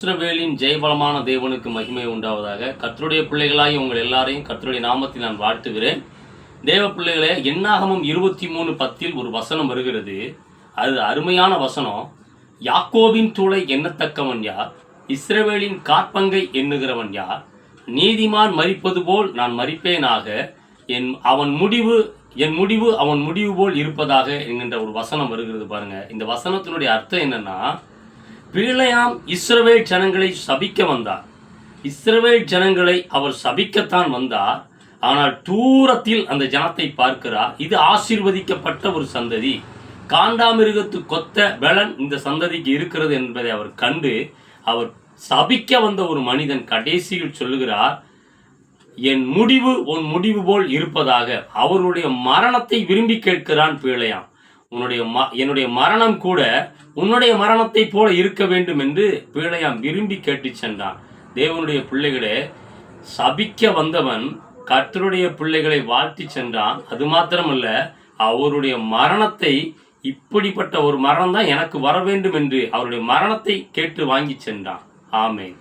இஸ்ரவேலின் ஜெயபலமான தேவனுக்கு மகிமை உண்டாவதாக. கர்த்தருடைய பிள்ளைகளாகி உங்கள் எல்லாரையும் கர்த்தருடைய நாமத்தில் நான் வாழ்த்துகிறேன். தேவ பிள்ளைகளே, என்னாகமம் 23:10 ஒரு வசனம் வருகிறது. அது அருமையான வசனம். யாக்கோபின் தூளை எண்ணத்தக்கவன் யார்? இஸ்ரவேலின் காற்பங்கை எண்ணுகிறவன் யார்? நீதிமான் மரிப்பது போல் நான் மரிப்பேனாக, என் முடிவு அவன் முடிவு போல் இருப்பதாக என்கின்ற ஒரு வசனம் வருகிறது. பாருங்க, இந்த வசனத்தினுடைய அர்த்தம் என்னன்னா, பிலேயாம் இஸ்ரவேல் ஜனங்களை சபிக்க வந்தார். இஸ்ரவேல் ஜனங்களை அவர் சபிக்கத்தான் வந்தார். ஆனால் தூரத்தில் அந்த ஜனத்தை பார்க்கிறார். இது ஆசீர்வதிக்கப்பட்ட ஒரு சந்ததி, காண்டாமிருகத்து கொத்த பலன் இந்த சந்ததிக்கு இருக்கிறது என்பதை அவர் கண்டு, அவர் சபிக்க வந்த ஒரு மனிதன் கடைசியில் சொல்லுகிறார், என் முடிவு உன் முடிவு போல் இருப்பதாக. அவருடைய மரணத்தை விரும்பி கேட்கிறான் பிலேயாம். என்னுடைய மரணம் கூட உன்னுடைய மரணத்தை போல இருக்க வேண்டும் என்று பிலேயாம் விரும்பி கேட்டு சென்றான். தேவனுடைய பிள்ளைகளே, சபிக்க வந்தவன் கர்த்தருடைய பிள்ளைகளை வாழ்த்தி சென்றான். அது மாத்திரமல்ல, அவருடைய மரணத்தை, இப்படிப்பட்ட ஒரு மரணம் தான் எனக்கு வர வேண்டும் என்று அவருடைய மரணத்தை கேட்டு வாங்கி சென்றான். ஆமென்.